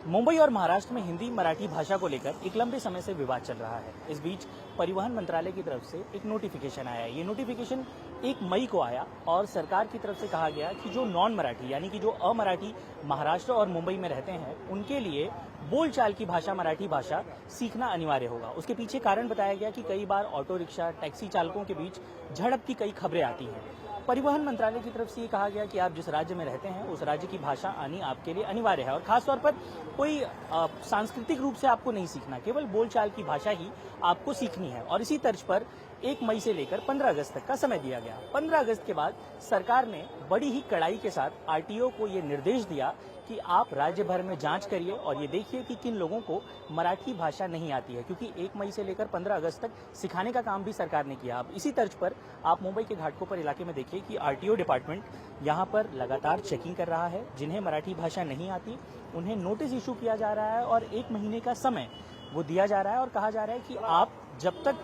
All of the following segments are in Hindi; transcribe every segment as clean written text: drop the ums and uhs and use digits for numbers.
मुंबई और महाराष्ट्र में हिंदी मराठी भाषा को लेकर एक लंबे समय से विवाद चल रहा है। इस बीच परिवहन मंत्रालय की तरफ से एक नोटिफिकेशन आया है। ये नोटिफिकेशन 1 मई को आया और सरकार की तरफ से कहा गया कि जो नॉन मराठी यानी कि जो अमराठी महाराष्ट्र और मुंबई में रहते हैं उनके लिए बोलचाल की भाषा मराठी भाषा सीखना अनिवार्य होगा। उसके पीछे कारण बताया गया कि कई बार ऑटो रिक्शा टैक्सी चालकों के बीच झड़प की कई खबरें आती हैं। परिवहन मंत्रालय की तरफ से ये कहा गया कि आप जिस राज्य में रहते हैं उस राज्य की भाषा आनी आपके लिए अनिवार्य है और खासतौर पर कोई सांस्कृतिक रूप से आपको नहीं सीखना, केवल बोलचाल की भाषा ही आपको सीखनी है। और इसी तर्ज पर 1 मई से लेकर 15 अगस्त तक का समय दिया गया। 15 अगस्त के बाद सरकार ने बड़ी ही कड़ाई के साथ आरटीओ को ये निर्देश दिया कि आप राज्य भर में जांच करिए और ये देखिए कि किन लोगों को मराठी भाषा नहीं आती है, क्योंकि 1 मई से लेकर 15 अगस्त तक सिखाने का काम भी सरकार ने किया। अब इसी तर्ज पर आप मुंबई के घाटकोपर इलाके में देखिए कि आरटीओ डिपार्टमेंट यहाँ पर लगातार चेकिंग कर रहा है। जिन्हें मराठी भाषा नहीं आती उन्हें नोटिस इशू किया जा रहा है और 1 महीने का समय वो दिया जा रहा है और कहा जा रहा है कि आप जब तक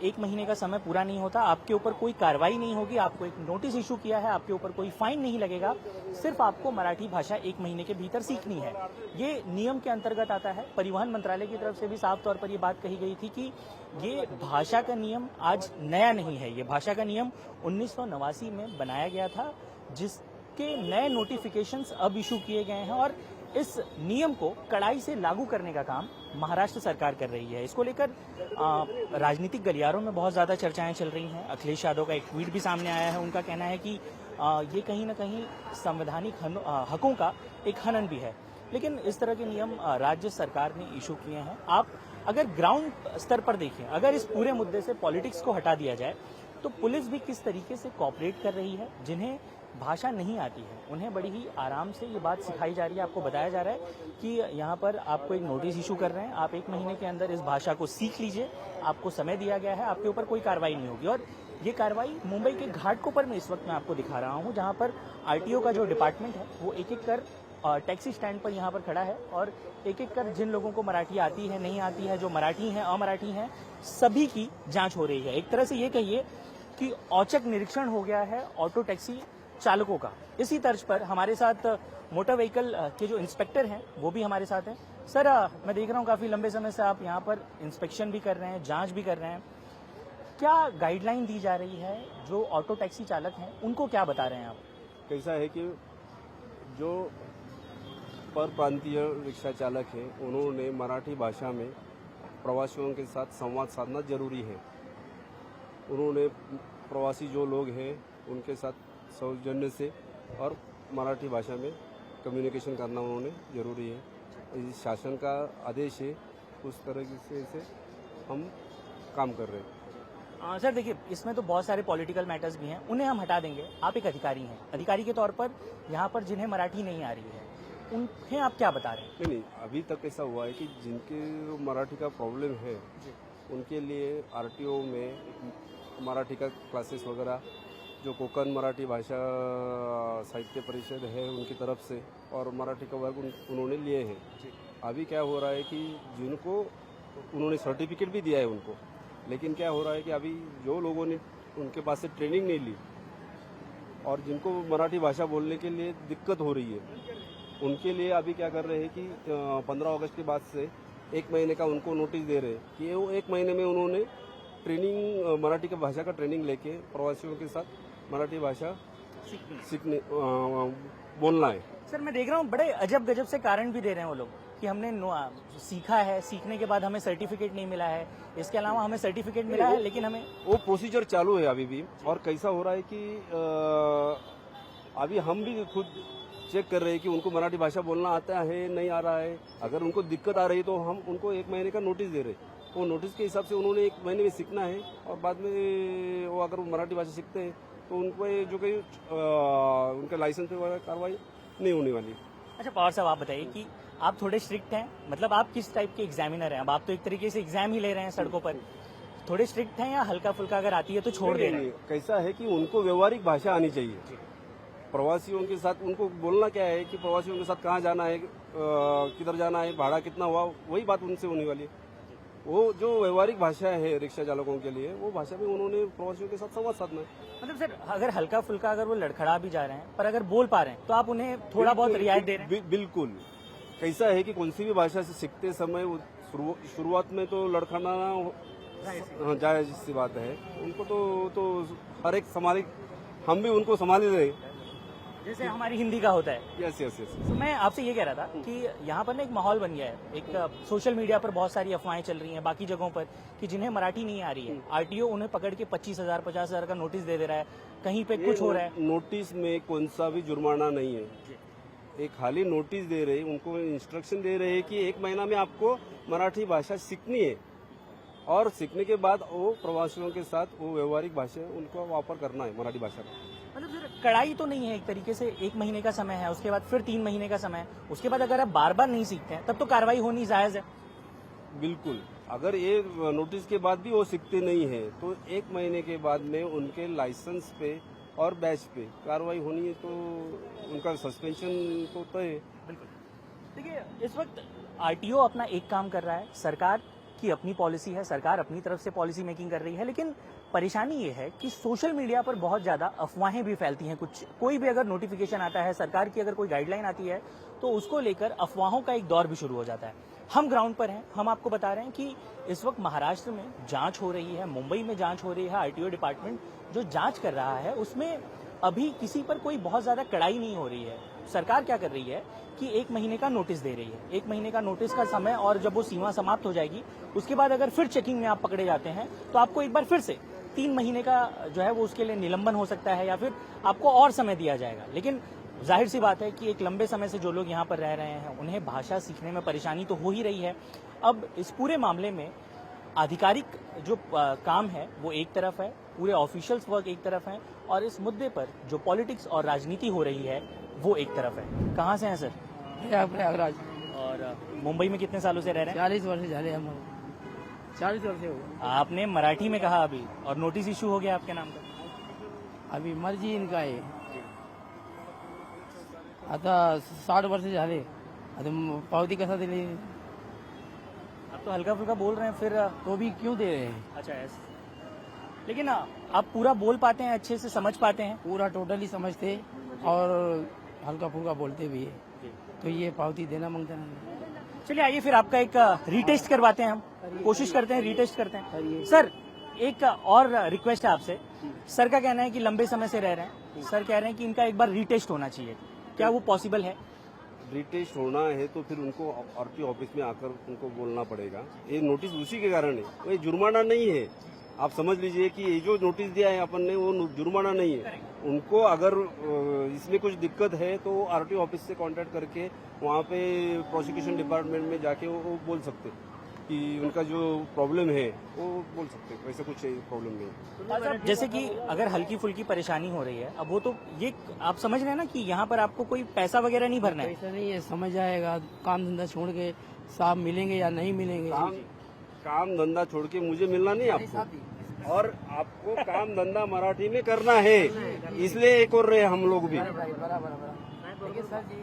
1 महीने का समय पूरा नहीं होता आपके ऊपर कोई कार्रवाई नहीं होगी। आपको एक नोटिस इशू किया है, आपके ऊपर कोई फाइन नहीं लगेगा, सिर्फ आपको मराठी भाषा 1 महीने के भीतर सीखनी है। ये नियम के अंतर्गत आता है। परिवहन मंत्रालय की तरफ से भी साफ तौर पर ये बात कही गई थी कि ये भाषा का नियम आज नया नहीं है। ये भाषा का नियम 1989 में बनाया गया था, जिसके नए नोटिफिकेशंस अब इशू किए गए हैं और इस नियम को कड़ाई से लागू करने का काम महाराष्ट्र सरकार कर रही है। इसको लेकर राजनीतिक गलियारों में बहुत ज्यादा चर्चाएं चल रही हैं। अखिलेश यादव का एक ट्वीट भी सामने आया है। उनका कहना है कि ये कहीं ना कहीं संवैधानिक हकों का एक हनन भी है। लेकिन इस तरह के नियम राज्य सरकार ने इशू किए हैं। आप अगर ग्राउंड स्तर पर देखें, अगर इस पूरे मुद्दे से पॉलिटिक्स को हटा दिया जाए तो पुलिस भी किस तरीके से कोऑपरेट कर रही है। जिन्हें भाषा नहीं आती है उन्हें बड़ी ही आराम से ये बात सिखाई जा रही है। आपको बताया जा रहा है कि यहाँ पर आपको एक नोटिस इशू कर रहे हैं, आप 1 महीने के अंदर इस भाषा को सीख लीजिए, आपको समय दिया गया है, आपके ऊपर कोई कार्रवाई नहीं होगी। और ये कार्रवाई मुंबई के घाटकोपर में इस वक्त मैं आपको दिखा रहा हूँ, जहाँ पर आरटीओ का जो डिपार्टमेंट है वो एक एक कर टैक्सी स्टैंड पर यहाँ पर खड़ा है और एक एक कर जिन लोगों को मराठी आती है नहीं आती है, जो मराठी हैं अमराठी हैं, सभी की जांच हो रही है। एक तरह से ये कहिए कि औचक निरीक्षण हो गया है ऑटो टैक्सी चालकों का। इसी तर्ज पर हमारे साथ मोटर व्हीकल के जो इंस्पेक्टर हैं वो भी हमारे साथ हैं। सर, मैं देख रहा हूँ काफी लंबे समय से आप यहाँ पर इंस्पेक्शन भी कर रहे हैं, जांच भी कर रहे हैं। क्या गाइडलाइन दी जा रही है? जो ऑटो टैक्सी चालक हैं उनको क्या बता रहे हैं आप? कैसा है कि जो पर प्रांतीय रिक्शा चालक हैं उन्होंने मराठी भाषा में प्रवासियों के साथ संवाद साधना जरूरी है। उन्होंने प्रवासी जो लोग हैं उनके साथ सौजन्य से और मराठी भाषा में कम्युनिकेशन करना उन्होंने जरूरी है। इस शासन का आदेश है, उस तरह से हम काम कर रहे हैं। सर देखिए, इसमें तो बहुत सारे पॉलिटिकल मैटर्स भी हैं, उन्हें हम हटा देंगे। आप एक अधिकारी हैं, अधिकारी के तौर पर यहाँ पर जिन्हें मराठी नहीं आ रही है उन्हें आप क्या बता रहे हैं? नहीं, अभी तक ऐसा हुआ है कि जिनके मराठी का प्रॉब्लम है उनके लिए आरटीओ में मराठी का क्लासेस वगैरह जो कोकण मराठी भाषा साहित्य परिषद है उनकी तरफ से और मराठी का वर्ग उन्होंने लिए हैं। अभी क्या हो रहा है कि जिनको उन्होंने सर्टिफिकेट भी दिया है उनको, लेकिन क्या हो रहा है कि अभी जो लोगों ने उनके पास से ट्रेनिंग नहीं ली और जिनको मराठी भाषा बोलने के लिए दिक्कत हो रही है उनके लिए अभी क्या कर रहे हैं कि 15 अगस्त के बाद से 1 महीने का उनको नोटिस दे रहे हैं कि वो 1 महीने में उन्होंने ट्रेनिंग मराठी की भाषा का ट्रेनिंग लेके प्रवासियों के साथ मराठी भाषा सीखने बोलना है। सर, मैं देख रहा हूँ बड़े अजब गजब से कारण भी दे रहे हैं वो लोग कि हमने सीखा है, सीखने के बाद हमें सर्टिफिकेट नहीं मिला है, इसके अलावा हमें सर्टिफिकेट मिला है लेकिन हमें वो प्रोसीजर चालू है अभी भी। और कैसा हो रहा है कि अभी हम भी खुद चेक कर रहे हैं कि उनको मराठी भाषा बोलना आता है नहीं आ रहा है। अगर उनको दिक्कत आ रही है तो हम उनको 1 महीने का नोटिस दे रहे हैं। वो नोटिस के हिसाब से उन्होंने 1 महीने में सीखना है और बाद में वो अगर मराठी भाषा सीखते हैं तो उनको जो कि उनके लाइसेंस पे कार्रवाई नहीं होने वाली। अच्छा पवार साहब, आप बताइए कि आप थोड़े स्ट्रिक्ट हैं, मतलब आप किस टाइप के एग्जामिनर हैं? अब आप तो एक तरीके से एग्जाम ही ले रहे हैं सड़कों पर, थोड़े स्ट्रिक्ट हैं या हल्का फुल्का अगर आती है तो छोड़ दे रहे हैं? कैसा है कि उनको व्यवहारिक भाषा आनी चाहिए। प्रवासियों के साथ उनको बोलना क्या है कि प्रवासियों के साथ कहाँ जाना है, किधर जाना है, भाड़ा कितना हुआ, वही बात उनसे होने वाली है। वो जो व्यवहारिक भाषा है रिक्शा चालकों के लिए, वो भाषा में उन्होंने प्रवासियों के साथ संवाद साधना है। मतलब सर, अगर हल्का फुल्का अगर वो लड़खड़ा भी जा रहे हैं पर अगर बोल पा रहे हैं तो आप उन्हें थोड़ा बहुत रियायत दे रहे हैं? बिल्कुल कैसा है कि कौन सी भी भाषा से सीखते समय वो शुरुआत में तो लड़खड़ाना जायज सी बात है। उनको तो हर एक संभाल, हम भी उनको संभाल ही रहे। जैसे हमारी हिंदी का होता है। Yes yes yes. तो मैं आपसे ये कह रहा था कि यहाँ पर ना एक माहौल बन गया है, एक सोशल मीडिया पर बहुत सारी अफवाहें चल रही हैं बाकी जगहों पर कि जिन्हें मराठी नहीं आ रही है, आरटीओ उन्हें पकड़ के 25,000 50,000 का नोटिस दे रहा है, कहीं पे कुछ हो रहा है। नोटिस में कौन सा भी जुर्माना नहीं है, एक खाली नोटिस दे रहे, उनको इंस्ट्रक्शन दे रहे हैं कि 1 महीना में आपको मराठी भाषा सीखनी है और सीखने के बाद वो प्रवासियों के साथ वो व्यवहारिक भाषा उनको वापर करना है मराठी भाषा का। मतलब फिर कड़ाई तो नहीं है, एक तरीके से 1 महीने का समय है, उसके बाद फिर 3 महीने का समय है, उसके बाद अगर आप बार बार नहीं सीखते हैं तब तो कार्रवाई होनी जायज है। बिल्कुल, अगर ये नोटिस के बाद भी वो सीखते नहीं है तो 1 महीने के बाद में उनके लाइसेंस पे और बैच पे कार्रवाई होनी है, तो उनका सस्पेंशन तो तय है। बिल्कुल। देखिए, इस वक्त आरटीओ अपना एक काम कर रहा है, सरकार की अपनी पॉलिसी है, सरकार अपनी तरफ से पॉलिसी मेकिंग कर रही है, लेकिन परेशानी ये है कि सोशल मीडिया पर बहुत ज्यादा अफवाहें भी फैलती हैं। कोई भी अगर नोटिफिकेशन आता है, सरकार की अगर कोई गाइडलाइन आती है तो उसको लेकर अफवाहों का एक दौर भी शुरू हो जाता है। हम ग्राउंड पर हैं, हम आपको बता रहे हैं कि इस वक्त महाराष्ट्र में जांच हो रही है, मुंबई में जांच हो रही है। आरटीओ डिपार्टमेंट जो जांच कर रहा है उसमें अभी किसी पर कोई बहुत ज्यादा कड़ाई नहीं हो रही है। सरकार क्या कर रही है कि 1 महीने का नोटिस दे रही है, 1 महीने का नोटिस का समय, और जब वो सीमा समाप्त हो जाएगी उसके बाद अगर फिर चेकिंग में आप पकड़े जाते हैं तो आपको एक बार फिर से 3 महीने का जो है वो उसके लिए निलंबन हो सकता है या फिर आपको और समय दिया जाएगा। लेकिन जाहिर सी बात है कि एक लंबे समय से जो लोग यहाँ पर रह रहे हैं उन्हें भाषा सीखने में परेशानी तो हो ही रही है। अब इस पूरे मामले में आधिकारिक जो काम है वो एक तरफ है, पूरे ऑफिशियल्स वर्क एक तरफ है, और इस मुद्दे पर जो पॉलिटिक्स और राजनीति हो रही है वो एक तरफ है। कहाँ से हैं सर? प्रयागराज। और मुंबई में कितने सालों से रह रहे हैं? 40 वर्ष झाले हम, 40 वर्ष हो गए। आपने मराठी में कहा अभी, और नोटिस इशू हो गया आपके नाम का। अभी मर्जी इनका आहे, आता 60 वर्ष झाले, आता पावती कसा दिली आप तो हल्का फुल्का बोल रहे हैं, फिर तो भी क्यों दे रहे हैं? अच्छा ऐसे, लेकिन आप पूरा बोल पाते हैं, अच्छे से समझ पाते हैं? पूरा टोटली समझते और हल्का फुल्का बोलते भी है, तो ये पावती देना मांगता नहीं। चलिए आइए फिर आपका एक रीटेस्ट करवाते हैं, हम कोशिश करते हैं, रीटेस्ट करते हैं। सर एक और रिक्वेस्ट है आपसे, सर का कहना है कि लंबे समय से रह रहे हैं, सर कह रहे हैं कि इनका एक बार रीटेस्ट होना चाहिए, क्या वो पॉसिबल है? रिटेस्ट होना है तो फिर उनको आरटीओ ऑफिस में आकर उनको बोलना पड़ेगा। ये नोटिस उसी के कारण है, ये जुर्माना नहीं है। आप समझ लीजिए कि ये जो नोटिस दिया है अपन ने वो जुर्माना नहीं है। उनको अगर इसमें कुछ दिक्कत है तो आरटीओ ऑफिस से कांटेक्ट करके वहाँ पे प्रोसिक्यूशन डिपार्टमेंट में जाके वो बोल सकते कि उनका जो प्रॉब्लम है वो बोल सकते, वैसे कुछ प्रॉब्लम नहीं। जैसे कि अगर हल्की फुल्की परेशानी हो रही है, अब वो तो ये आप समझ रहे हैं ना कि यहाँ पर आपको कोई पैसा वगैरह नहीं भरना है। ऐसा नहीं है, समझ आएगा, काम धंधा छोड़ के साहब मिलेंगे या नहीं मिलेंगे। काम धंधा छोड़ के मुझे मिलना नहीं आपको, और आपको काम धंधा मराठी में करना है, इसलिए एक और रहे हम लोग भी। लेकिन सर जी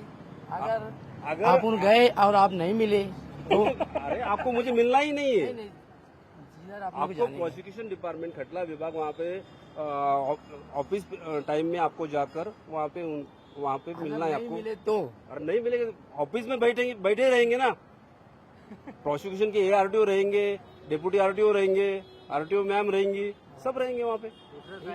अगर अगर आप उन गए और आप नहीं मिले तो अरे आपको मुझे मिलना ही नहीं है। सर आप लोग आपको जानेंगे। प्रोसिक्यूशन डिपार्टमेंट खटला विभाग वहाँ पे ऑफिस टाइम में आपको जाकर वहाँ पे मिलना है नहीं आपको। मिले तो और नहीं मिलेगा ऑफिस में बैठे रहेंगे ना। प्रोसिक्यूशन के आरटीओ रहेंगे, डिप्टी आरटीओ रहेंगे, आरटीओ मैम रहेंगी, सब रहेंगे वहाँ पे।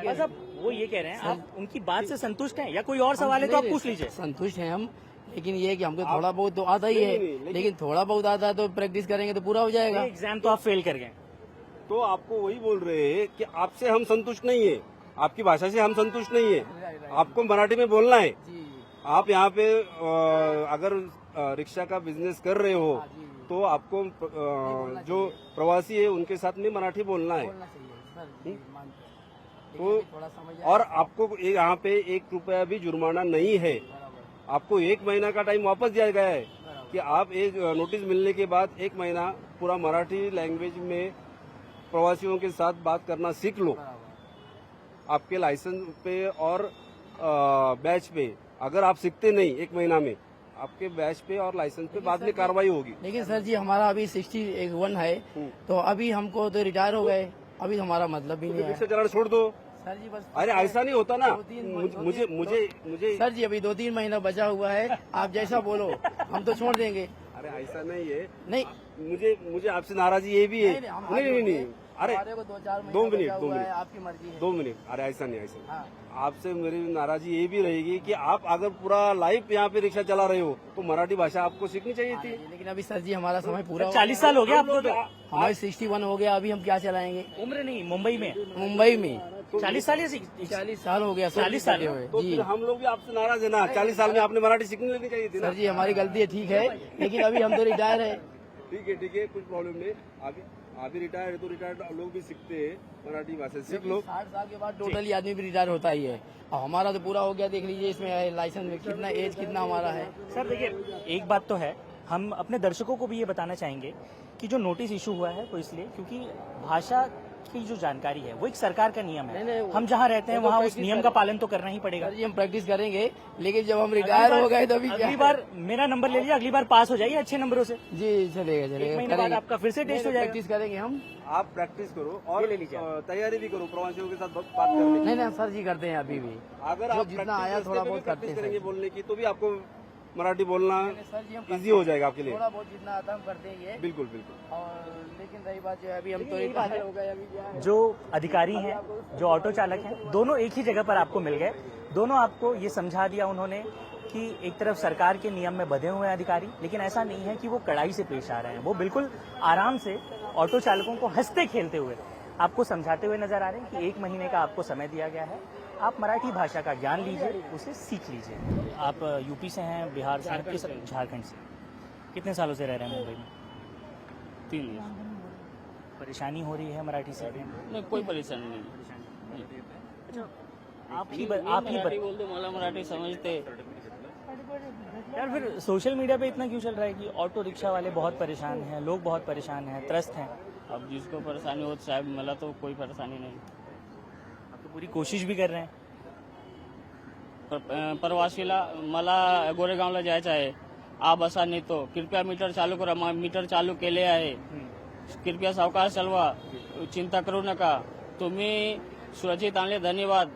बस अब वो ये कह रहे हैं, आप उनकी बात से संतुष्ट हैं या कोई और सवाल है तो आप पूछ लीजिए। संतुष्ट हैं हम, लेकिन ये है कि हमको थोड़ा बहुत तो आता ही है, नहीं, लेकिन थोड़ा बहुत आता है तो प्रैक्टिस करेंगे तो पूरा हो जाएगा। एग्जाम तो आप फेल कर गए, तो आपको वही बोल रहे हैं कि आपसे हम संतुष्ट नहीं है, आपकी भाषा से हम संतुष्ट नहीं है, आपको मराठी में बोलना है। आप यहाँ पे अगर रिक्शा का बिजनेस कर रहे हो तो आपको जो प्रवासी है उनके साथ में मराठी बोलना है। तो और आपको यहाँ पे 1 रुपया भी जुर्माना नहीं है, आपको 1 महीना का टाइम वापस दिया गया है कि आप एक नोटिस मिलने के बाद 1 महीना पूरा मराठी लैंग्वेज में प्रवासियों के साथ बात करना सीख लो। आपके लाइसेंस पे और बैच पे अगर आप सीखते नहीं 1 महीना में, आपके बैच पे और लाइसेंस पे बाद में कार्रवाई होगी। लेकिन सर जी हमारा अभी 61 है, तो अभी हमको तो रिटायर हो गए, अभी हमारा मतलब भी नहीं है। रिक्शा चलाना छोड़ दो, सर जी बस अरे ऐसा नहीं होता ना, दो-तीन मुझे मुझे मुझे सर जी अभी 2-3 महीना बचा हुआ है, आप जैसा बोलो हम तो छोड़ देंगे। अरे ऐसा नहीं है, नहीं मुझे मुझे आपसे नाराजी ये भी है। हम नहीं, अरे हमारे को 2-4 दो महीना मिनट, बचा दो हुआ है, मिनट। आपकी मर्जी है। 2 मिनट, अरे ऐसा नहीं, ऐसा नहीं। हाँ आपसे मेरी नाराजी ये भी रहेगी कि आप अगर पूरा लाइफ यहाँ पे रिक्शा चला रहे हो तो मराठी भाषा आपको सीखनी चाहिए थी। लेकिन अभी सर जी हमारा समय पूरा हो 40 साल हो गया आपको तो। हमारे 61 हो गया, अभी हम क्या चलाएंगे उम्र नहीं, मुंबई में मुंबई में 40 साल या 40 साल हो गया 40 साल हुए तो जी। फिर हम लोग भी आपसे नाराज है ना। 40 साल में आपने मराठी सीखनी लेनी चाहिए थी ना। सर जी हमारी गलती है, ठीक है, लेकिन अभी हम तो रिटायर है। ठीक है, कुछ प्रॉब्लम नहीं। अभी रिटायर है तो रिटायर्ड लोग भी सीखते हैं मराठी भाषा, सीख लो। 60 साल के बाद टोटली आदमी भी रिटायर होता ही है, और हमारा तो पूरा हो गया। देख लीजिए इसमें लाइसेंस में कितना एज कितना हमारा है। सर देखिए, एक बात तो है, हम अपने दर्शकों को भी ये बताना चाहेंगे कि जो नोटिस इशू हुआ है वो इसलिए क्योंकि भाषा की जो जानकारी है वो एक सरकार का नियम है। नहीं, हम जहाँ रहते हैं वो तो वहाँ उस practice नियम का पालन तो करना ही पड़ेगा। सर जी हम प्रैक्टिस करेंगे, लेकिन जब हम रिटायर हो गए तो अभी क्या अगली बार मेरा नंबर ले लीजिए, अगली बार पास हो जाइए अच्छे नंबरों से। जी चलेगा एक चलेगा, महीने बाद करेंगे। आपका फिर से टेस्ट हो जाएगा। प्रैक्टिस करेंगे हम। आप प्रैक्टिस करो और ये ले लीजिए। तैयारी भी करो प्रवासियों के साथ बात करने की। नहीं सर जी करते हैं अभी भी। अगर जो आप जितना practice आया इसके थोड़ा पे भी बहुत करते practice हैं करेंगे सर। बोलने की तो भी आपको मराठी बोलना सर जी हम इजी हो जाएगा आपके लिए। थोड़ा बहुत जितना आता है हम करते हैं ये। बिल्कुल बिल्कुल। और लेकिन रही बात जो है अभी हम तो यही बात है। रिटायर हो गए, अभी क्या है। जो अधिकारी हैं, जो ऑटो चालक हैं, दोनों एक ही जगह पर आपको मिल गए। दोनों आपको ये समझा दिया उन्होंने कि एक तरफ सरकार के नियम में बंधे हुए हैं अधिकारी, लेकिन ऐसा नहीं है कि वो कड़ाई से पेश आ रहे हैं। वो बिल्कुल आराम से ऑटो चालकों को हंसते खेलते हुए आपको समझाते हुए नजर आ रहे हैं कि 1 महीने का आपको समय दिया गया है, आप मराठी भाषा का ज्ञान लीजिए, उसे सीख लीजिए। आप यूपी से हैं, बिहार से हैं, किस झारखंड से? कितने सालों से रह रहे हैं मुंबई में? 3 इयर्स। परेशानी हो रही है मराठी सीखने में? नहीं कोई परेशानी नहीं। आप ही मराठी बोलते, मला मराठी समझते। यार फिर सोशल मीडिया पे इतना क्यों चल रहा है कि ऑटो रिक्शा वाले बहुत परेशान हैं, लोग बहुत परेशान हैं, त्रस्त हैं? अब जिसको परेशानी हो साहेब, मला तो कोई परेशानी नहीं। आप तो पूरी कोशिश भी कर रहे हैं। प्रवासीला मला गोरेगावला जायचं आहे, आप असा नेतो, कृपया मीटर चालू करा। मीटर चालू केले आहे, कृपया सावकाश चालवा, चिंता करू नका। तुम्ही सुरक्षित आणले, धन्यवाद।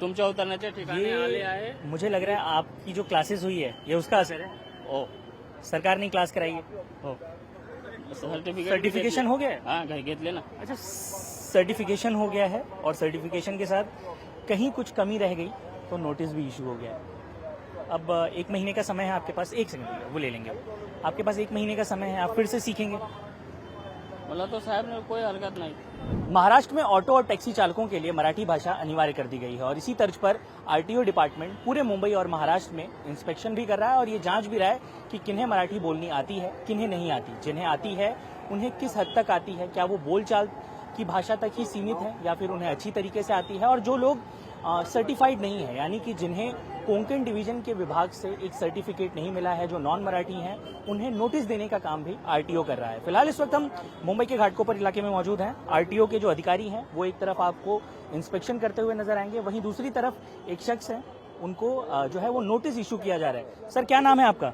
तुमच्या उतरण्याच्या ठिकाणी आले आहे। मुझे लग रहा है आपकी जो क्लासेस हुई है ये उसका असर है। हो सरकार ने क्लास कराई है। हो सर्टिफिकेशन हो गया है? हाँ घेतले ना। अच्छा, सर्टिफिकेशन हो गया है और सर्टिफिकेशन के साथ कहीं कुछ कमी रह गई तो नोटिस भी इशू हो गया है। अब 1 महीने का समय है आपके पास। 1 सेकंड वो ले लेंगे। आपके पास 1 महीने का समय है, आप फिर से सीखेंगे। मला तो साहब ने कोई हरकत नहीं। महाराष्ट्र में ऑटो और टैक्सी चालकों के लिए मराठी भाषा अनिवार्य कर दी गई है और इसी तर्ज पर आरटीओ डिपार्टमेंट पूरे मुंबई और महाराष्ट्र में इंस्पेक्शन भी कर रहा है और ये जांच भी रहा है कि किन्हें मराठी बोलनी आती है, किन्हें नहीं आती। जिन्हें आती है उन्हें किस हद तक आती है, क्या वो बोलचाल की भाषा तक ही सीमित है या फिर उन्हें अच्छी तरीके से आती है। और जो लोग सर्टिफाइड नहीं है, यानी कि जिन्हें कोंकण डिवीजन के विभाग से एक सर्टिफिकेट नहीं मिला है, जो नॉन मराठी हैं, उन्हें नोटिस देने का काम भी आरटीओ कर रहा है। फिलहाल इस वक्त हम मुंबई के घाटकोपर इलाके में मौजूद हैं। आरटीओ के जो अधिकारी हैं वो एक तरफ आपको इंस्पेक्शन करते हुए नजर आएंगे, वहीं दूसरी तरफ एक शख्स है, उनको जो है वो नोटिस इशू किया जा रहा है। सर क्या नाम है आपका?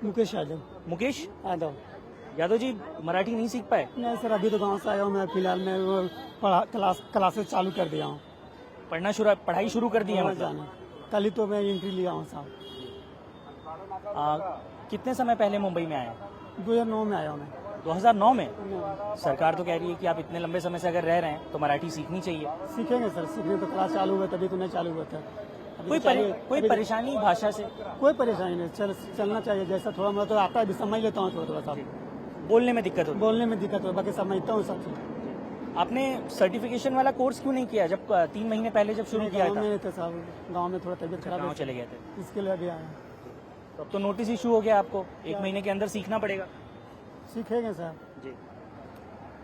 मुकेश यादव। मुकेश यादव। यादव जी, मराठी नहीं सीख पाए? नहीं सर, अभी तो गांव से आया हूँ मैं। फिलहाल मैं वो क्लासेस चालू कर दिया हूँ। पढ़ाई शुरू कर दी है मतलब? जाना कल ही तो मैं एंट्री लिया हूँ साहब। कितने समय पहले मुंबई में आए? 2009 में आया हूँ मैं। 2009 में? सरकार तो कह रही है कि आप इतने लंबे समय से अगर रह रहे हैं तो मराठी सीखनी चाहिए। सीखेंगे सर, सीखने तो क्लास चालू हुआ तभी तो नहीं चालू हुआ था। कोई परेशानी भाषा से? कोई परेशानी नहीं, चलना चाहिए जैसा। थोड़ा मोड़ा तो आता है, भी समझ लेता हूँ थोड़ा सा। बोलने में दिक्कत होती? बोलने में दिक्कत हो, बाकी समझता हूँ सब चीज। आपने सर्टिफिकेशन वाला कोर्स क्यों नहीं किया जब 3 महीने पहले जब शुरू किया गाँव था? में नहीं था साहब, गाँव में थोड़ा तबीयत खराब गाँव है, चले गए थे, इसके लिए अभी आया। तो अब तो नोटिस इशू हो गया, आपको 1 महीने के अंदर सीखना पड़ेगा। सीखेंगे साहब, जी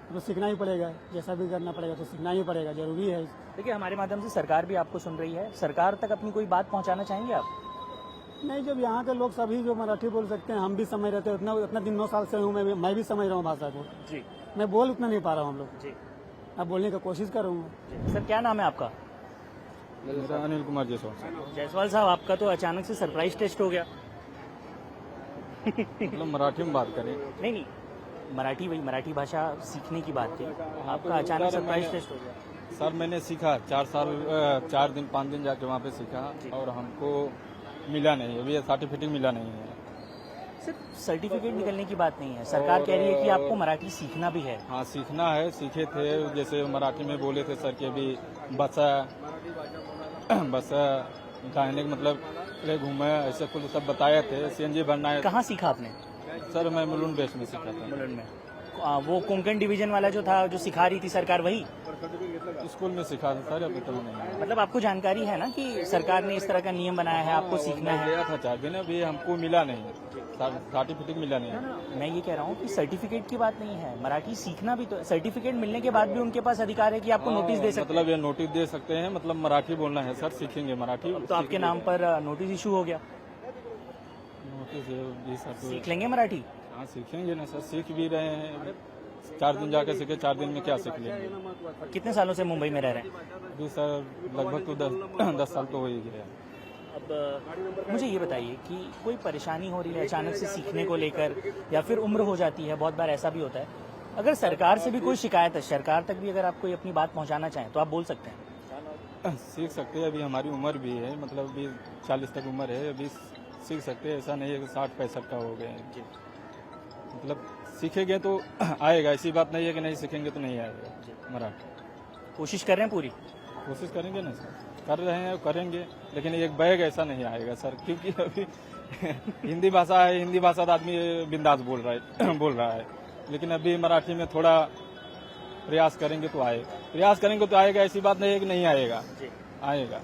तो सीखना ही पड़ेगा, जैसा भी करना पड़ेगा तो सीखना ही पड़ेगा, जरूरी है। देखिए, हमारे माध्यम से सरकार भी आपको सुन रही है। सरकार तक अपनी कोई बात पहुंचाना चाहेंगे आप? नहीं, जब यहाँ के लोग सभी जो मराठी बोल सकते हैं, हम भी समझ रहे थे। उतना दिन 9 साल से हूँ मैं भी समझ रहा हूँ भाषा को। जी मैं बोल उतना नहीं पा रहा हूँ हम लोग। जी अब बोलने की कोशिश करूँगा। सर क्या नाम है आपका? अनिल कुमार जायसवाल। जायसवाल साहब, आपका तो अचानक से सरप्राइज टेस्ट हो गया। मतलब मराठी में बात करें। नहीं, मराठी भाषा सीखने की बात थी, आपका अचानक सरप्राइज टेस्ट हो गया। सर मैंने सीखा 4 दिन 5 दिन जाके वहाँ पे सीखा और हमको मिला नहीं, अभी सर्टिफिकेट मिला नहीं है। सिर्फ सर्टिफिकेट निकलने की बात नहीं है, सरकार कह रही है कि आपको मराठी सीखना भी है। हाँ सीखना है, सीखे थे, जैसे मराठी में बोले थे सर कि अभी बसा कहने का मतलब घूमे ऐसे कुछ सब बताए थे। सीएनजी भरना है। कहाँ सीखा आपने? सर मैं मुलुंड बेस में सीखा था। मुलुंड में वो कोंकण डिवीजन वाला जो था, जो सिखा रही थी सरकार, वही स्कूल में सीखा था सर, अभी तक नहीं। मतलब आपको जानकारी है ना कि सरकार ने इस तरह का नियम बनाया है, आपको सीखना मैं है। गया था 4 दिन, अभी हमको मिला नहीं, सर्टिफिकेट मिला नहीं। मैं ये कह रहा हूँ कि सर्टिफिकेट की बात नहीं है, मराठी सीखना भी तो, सर्टिफिकेट मिलने के बाद भी उनके पास अधिकार है कि आपको नोटिस दे सकते मतलब ये नोटिस दे सकते हैं, मतलब मराठी बोलना है सर, सीखेंगे मराठी। हैं। तो आपके नाम पर नोटिस इशू हो गया, नोटिस ये सर तो सीख लेंगे मराठी। हाँ सीखेंगे ना सर, सीख भी रहे हैं। 4 दिन जाके सीखे, 4 दिन में क्या सीख लेंगे। कितने सालों से मुंबई में रह रहे हैं? अभी सर लगभग तो 10 साल तो हो ही गया। अब मुझे ये बताइए कि कोई परेशानी हो रही है अचानक से सीखने को लेकर, या फिर उम्र हो जाती है, बहुत बार ऐसा भी होता है, अगर सरकार से भी कोई शिकायत है, सरकार तक भी अगर आप कोई अपनी बात पहुंचाना चाहें तो आप बोल सकते हैं। सीख सकते हैं, अभी हमारी उम्र भी है, मतलब अभी 40 तक उम्र है, अभी सीख सकते हैं। ऐसा नहीं है कि 60-65 का हो गए हैं। मतलब सीखेंगे तो आएगा, ऐसी बात नहीं है कि नहीं सीखेंगे तो नहीं आएगा मराठी। कोशिश कर रहे हैं पूरी? कोशिश करेंगे ना सर, कर रहे हैं, करेंगे, लेकिन एक बैग ऐसा नहीं आएगा सर, क्योंकि अभी हिंदी भाषा है, हिंदी भाषा तो आदमी बिंदास बोल रहा है, लेकिन अभी मराठी में थोड़ा प्रयास करेंगे तो आएगा, ऐसी बात नहीं है कि नहीं आएगा, आएगा।